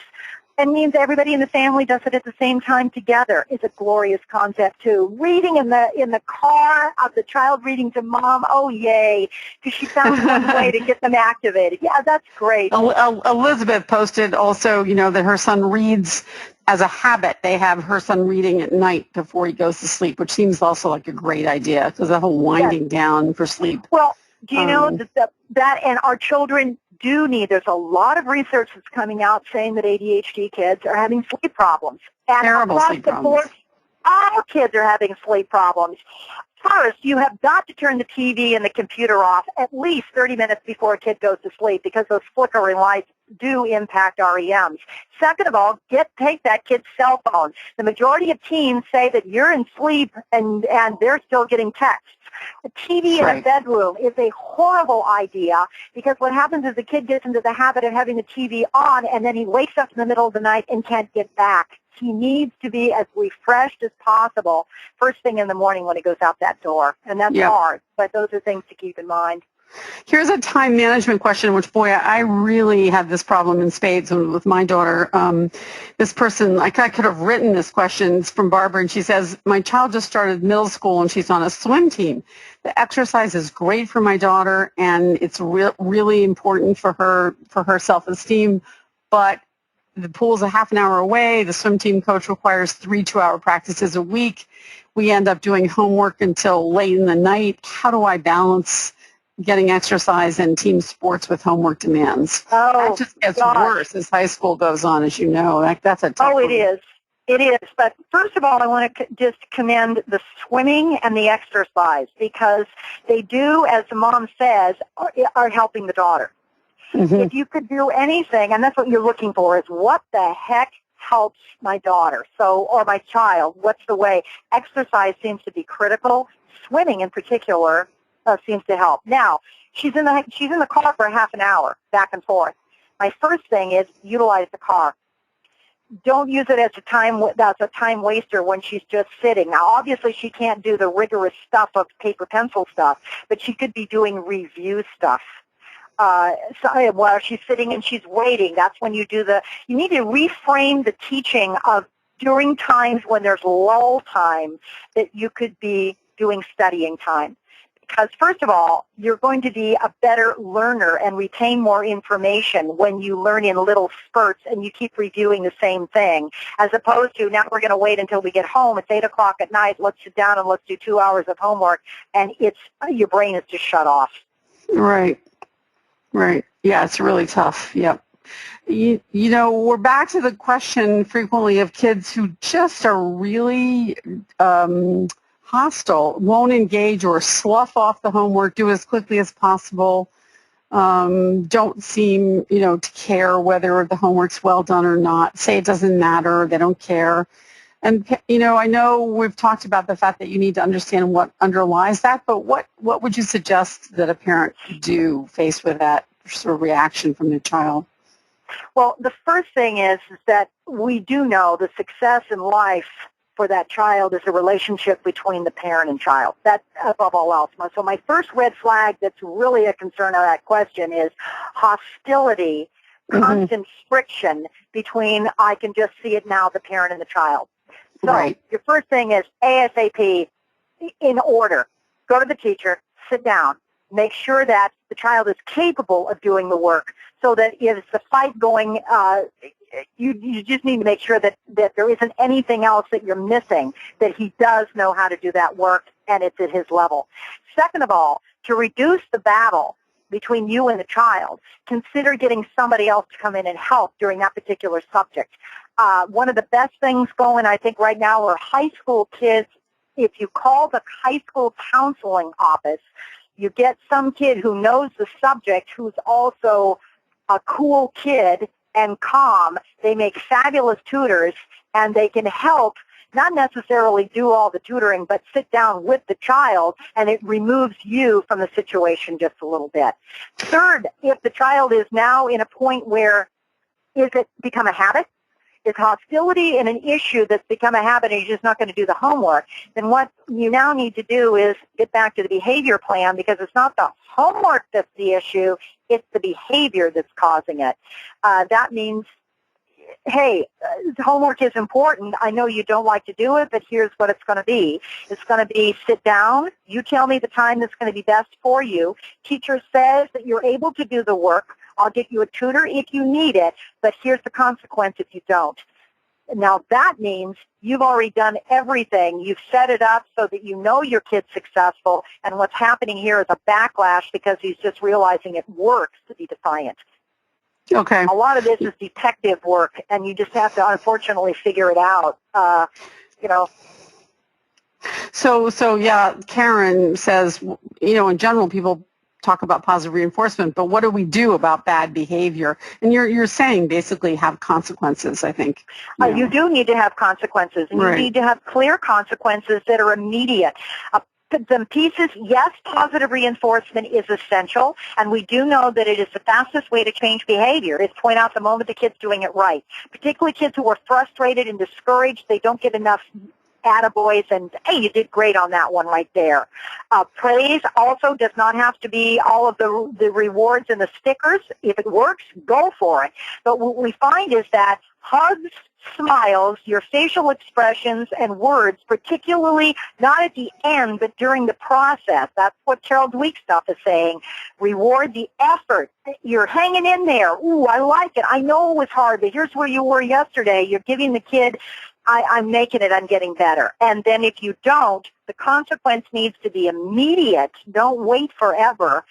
It means everybody in the family does it at the same time together. It's a glorious concept too. Reading in the car of the child reading to mom, oh yay, because she found one way to get them activated. Yeah, that's great. Elizabeth posted also, that her son reads as a habit. They have her son reading at night before he goes to sleep, which seems also like a great idea, because the whole winding down for sleep. Well, do you know that and our children do need, there's a lot of research that's coming out saying that ADHD kids are having sleep problems. And terrible sleep problems. All kids are having sleep problems. First, you have got to turn the TV and the computer off at least 30 minutes before a kid goes to sleep, because those flickering lights do impact REMs. Second of all, take that kid's cell phone. The majority of teens say that you're in sleep and they're still getting texts. A TV in a bedroom is a horrible idea, because what happens is the kid gets into the habit of having the TV on, and then he wakes up in the middle of the night and can't get back. He needs to be as refreshed as possible first thing in the morning when he goes out that door. And that's hard, but those are things to keep in mind. Here's a time management question, which, boy, I really had this problem in spades with my daughter. This person, I could have written this question. It's from Barbara, and she says, my child just started middle school, and she's on a swim team. The exercise is great for my daughter, and it's really important for her self-esteem, but the pool's a half an hour away. The swim team coach requires 3 2-hour practices a week. We end up doing homework until late in the night. How do I balance getting exercise and team sports with homework demands? That just gets worse as high school goes on, as you know. That's a tough one. It is. It is. But first of all, I want to just commend the swimming and the exercise, because they do, as the mom says, are helping the daughter. Mm-hmm. If you could do anything, and that's what you're looking for, is what the heck helps my daughter, or my child, what's the way? Exercise seems to be critical. Swimming in particular seems to help. Now, she's in the car for a half an hour, back and forth. My first thing is utilize the car. Don't use it as a time waster when she's just sitting. Now, obviously, she can't do the rigorous stuff of paper pencil stuff, but she could be doing review stuff. While she's sitting and she's waiting, that's when you need to reframe the teaching of during times when there's lull time that you could be doing studying time. Because first of all, you're going to be a better learner and retain more information when you learn in little spurts and you keep reviewing the same thing, as opposed to now we're going to wait until we get home. It's 8 o'clock at night. Let's sit down and let's do 2 hours of homework, and your brain is just shut off. Right. Yeah, it's really tough. Yep. You know, we're back to the question frequently of kids who just are really hostile, won't engage or slough off the homework, do it as quickly as possible, don't seem, to care whether the homework's well done or not, say it doesn't matter, they don't care. And, I know we've talked about the fact that you need to understand what underlies that, but what would you suggest that a parent do faced with that sort of reaction from their child? Well, the first thing is that we do know the success in life for that child is a relationship between the parent and child. That's above all else. So my first red flag that's really a concern of that question is hostility, constant friction between, I can just see it now, the parent and the child. So your first thing is ASAP, in order. Go to the teacher, sit down, make sure that the child is capable of doing the work, so that if it's a fight going, you just need to make sure that there isn't anything else that you're missing, that he does know how to do that work and it's at his level. Second of all, to reduce the battle between you and the child, consider getting somebody else to come in and help during that particular subject. One of the best things going, I think, right now are high school kids. If you call the high school counseling office, you get some kid who knows the subject who's also a cool kid and calm. They make fabulous tutors, and they can help not necessarily do all the tutoring, but sit down with the child, and it removes you from the situation just a little bit. Third, if the child is now in a point where is it become a habit? Is hostility in an issue that's become a habit and you're just not going to do the homework, then what you now need to do is get back to the behavior plan, because it's not the homework that's the issue, it's the behavior that's causing it. That means, hey, homework is important. I know you don't like to do it, but here's what it's going to be. It's going to be sit down. You tell me the time that's going to be best for you. Teacher says that you're able to do the work. I'll get you a tutor if you need it, but here's the consequence if you don't. Now, that means you've already done everything. You've set it up so that you know your kid's successful, and what's happening here is a backlash because he's just realizing it works to be defiant. Okay. A lot of this is detective work, and you just have to, unfortunately, figure it out, So yeah, Karen says, in general, people talk about positive reinforcement, but what do we do about bad behavior? And you're saying basically have consequences, I think. You do need to have consequences, and you need to have clear consequences that are immediate. The pieces, yes, positive reinforcement is essential, and we do know that it is the fastest way to change behavior is point out the moment the kid's doing it right. Particularly kids who are frustrated and discouraged, they don't get enough attaboys and, hey, you did great on that one right there. Praise also does not have to be all of the rewards and the stickers. If it works, go for it. But what we find is that hugs, smiles, your facial expressions, and words, particularly not at the end, but during the process. That's what Carol Dweck stuff is saying. Reward the effort. You're hanging in there. Ooh, I like it. I know it was hard, but here's where you were yesterday. You're giving the kid, I'm making it, I'm getting better. And then if you don't, the consequence needs to be immediate. Don't wait forever.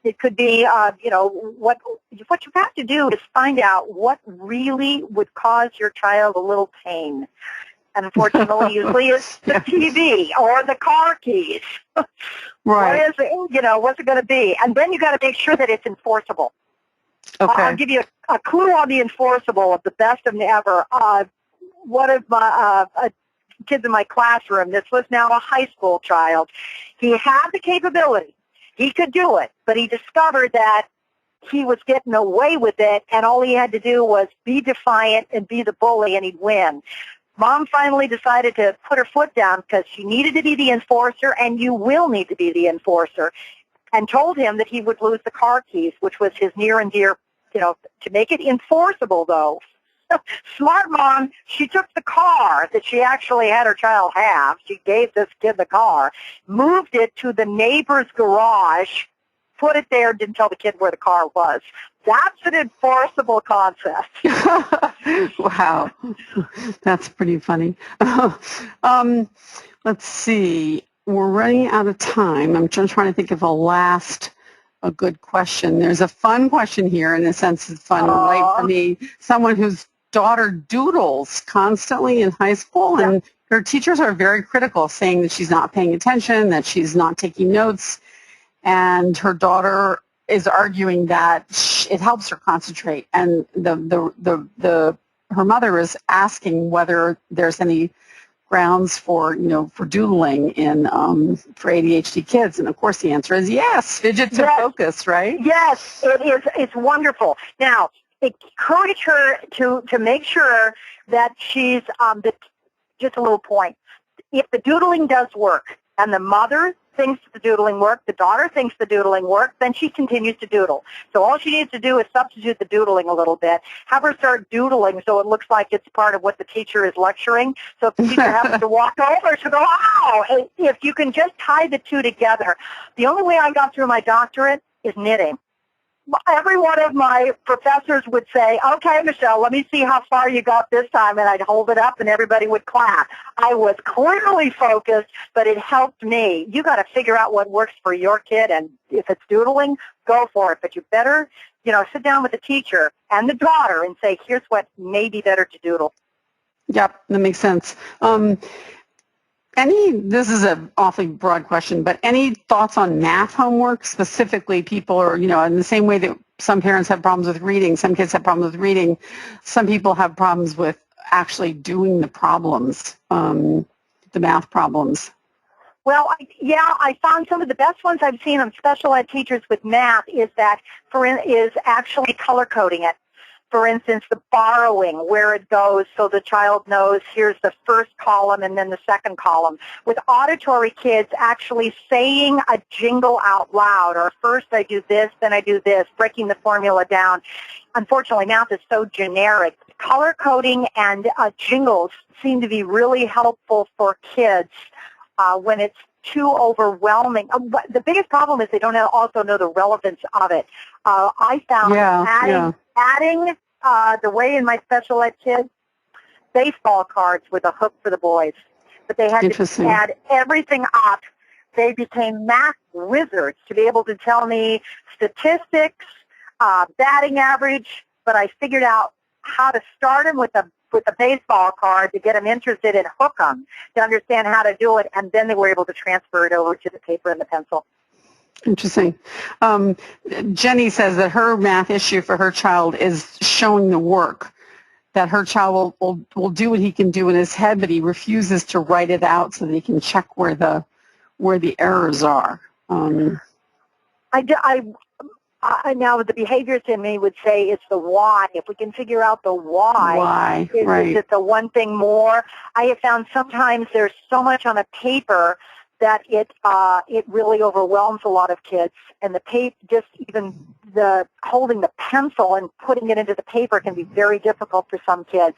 It could be, what you have to do is find out what really would cause your child a little pain. And unfortunately, usually it's the TV or the car keys. Right. What is it, what's it going to be? And then you got to make sure that it's enforceable. Okay. I'll give you a clue on the enforceable of the best of them ever. One of my kids in my classroom, this was now a high school child, he had the capability. He could do it, but he discovered that he was getting away with it, and all he had to do was be defiant and be the bully, and he'd win. Mom finally decided to put her foot down because she needed to be the enforcer, and you will need to be the enforcer, and told him that he would lose the car keys, which was his near and dear, to make it enforceable, though. Smart mom, she took the car that she actually had her child have. She gave this kid the car, moved it to the neighbor's garage, put it there, didn't tell the kid where the car was. That's an enforceable concept. Wow. That's pretty funny. Let's see. We're running out of time. I'm trying to think of a good question. There's a fun question here. In a sense, it's fun, right, for me. Someone whose daughter doodles constantly in high school, and her teachers are very critical, saying that she's not paying attention, that she's not taking notes, and her daughter is arguing that it helps her concentrate. And her mother is asking whether there's any grounds for doodling for ADHD kids, and of course the answer is yes. Fidget to focus, right? Yes, it is. It's wonderful. Now, encourage her to make sure that she's just a little point. If the doodling does work, and the mother thinks the doodling worked, the daughter thinks the doodling worked, then she continues to doodle. So all she needs to do is substitute the doodling a little bit. Have her start doodling so it looks like it's part of what the teacher is lecturing. So if the teacher happens to walk over, she'll go, oh! If you can just tie the two together. The only way I got through my doctorate is knitting. Every one of my professors would say, okay, Michelle, let me see how far you got this time, and I'd hold it up and everybody would clap. I was clearly focused, but it helped me. You got to figure out what works for your kid, and if it's doodling, go for it. But you better, sit down with the teacher and the daughter and say, here's what may be better to doodle. Yep, that makes sense. This is an awfully broad question, but any thoughts on math homework? Specifically, people are, in the same way that some parents have problems with reading, some kids have problems with reading, some people have problems with actually doing the problems, the math problems. Well, I found some of the best ones I've seen on special ed teachers with math is actually color coding it. For instance, the borrowing, where it goes so the child knows here's the first column and then the second column. With auditory kids, actually saying a jingle out loud, or first I do this, then I do this, breaking the formula down. Unfortunately, math is so generic. Color coding and jingles seem to be really helpful for kids when it's too overwhelming. The biggest problem is they don't also know the relevance of it. I found adding the way in my special ed kids, baseball cards with a hook for the boys. But they had to add everything up. They became math wizards to be able to tell me statistics, batting average, but I figured out how to start them with a baseball card to get them interested and hook them to understand how to do it, and then they were able to transfer it over to the paper and the pencil. Interesting. Jenny says that her math issue for her child is showing the work, that her child will do what he can do in his head, but he refuses to write it out so that he can check where the errors are. now the behaviors in me would say it's the why. If we can figure out the why, is it the one thing more? I have found sometimes there's so much on a paper that it really overwhelms a lot of kids, and the paper, just even the holding the pencil and putting it into the paper can be very difficult for some kids.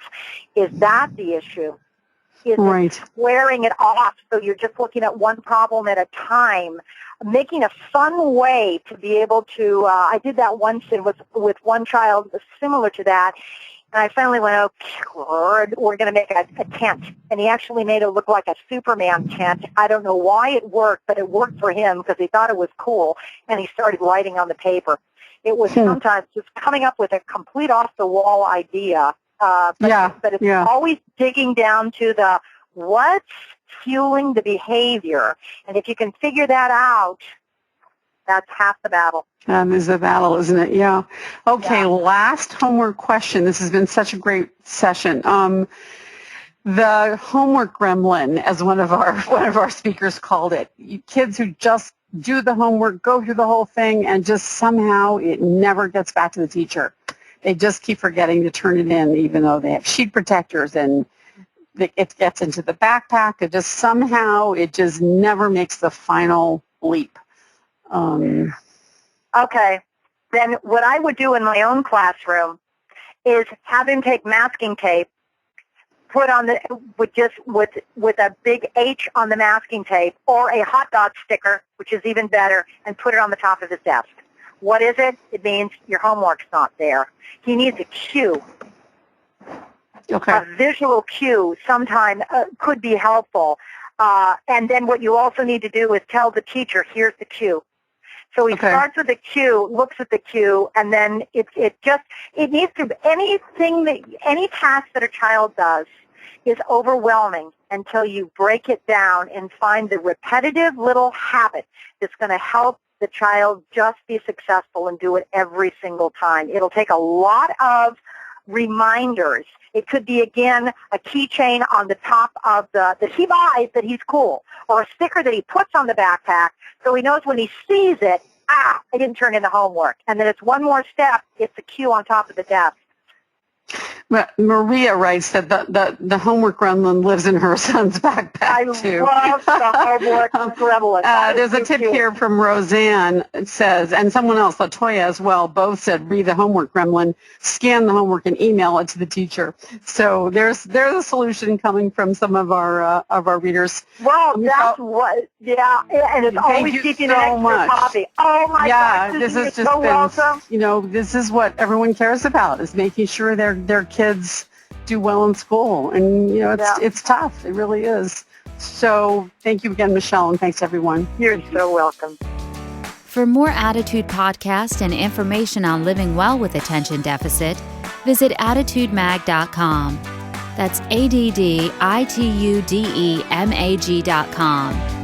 Is that the issue? Is it squaring it off so you're just looking at one problem at a time, making a fun way to be able to, I did that once with one child similar to that, and I finally went, okay, we're going to make a tent. And he actually made it look like a Superman tent. I don't know why it worked, but it worked for him because he thought it was cool, and he started writing on the paper. It was sometimes just coming up with a complete off-the-wall idea. But it's always digging down to the what's fueling the behavior. And if you can figure that out, that's half the battle. That is the battle, isn't it? Yeah. Okay, last homework question. This has been such a great session. The homework gremlin, as one of our speakers called it. Kids who just do the homework, go through the whole thing, and just somehow it never gets back to the teacher. They just keep forgetting to turn it in, even though they have sheet protectors, and it gets into the backpack. It just never makes the final leap. Okay. Then what I would do in my own classroom is have him take masking tape, put on with a big H on the masking tape, or a hot dog sticker, which is even better, and put it on the top of his desk. What is it? It means your homework's not there. He needs a cue. Okay. A visual cue sometime could be helpful. And then what you also need to do is tell the teacher, here's the cue. So he starts with the cue, looks at the cue, and then it needs to, any task that a child does is overwhelming until you break it down and find the repetitive little habit that's going to help the child just be successful and do it every single time. It'll take a lot of reminders. It could be, again, a keychain on the top of that he buys that he's cool, or a sticker that he puts on the backpack so he knows when he sees it, I didn't turn in the homework. And then it's one more step. It's a cue on top of the desk. Maria writes that the homework gremlin lives in her son's backpack, too. I love the homework gremlin. There's a tip here from Roseanne. It says, and someone else, Latoya as well, both said, read the homework gremlin, scan the homework, and email it to the teacher. So there's a solution coming from some of our readers. Well, that's what, and it's always keeping an extra copy. Oh, my gosh, this has just so been, welcome. This is what everyone cares about, is making sure their kids do well in school. And, it's tough. It really is. So thank you again, Michele, and thanks, everyone. You're so welcome. For more Attitude podcast and information on living well with attention deficit, visit attitudemag.com. That's ADDITUDEMAG.com.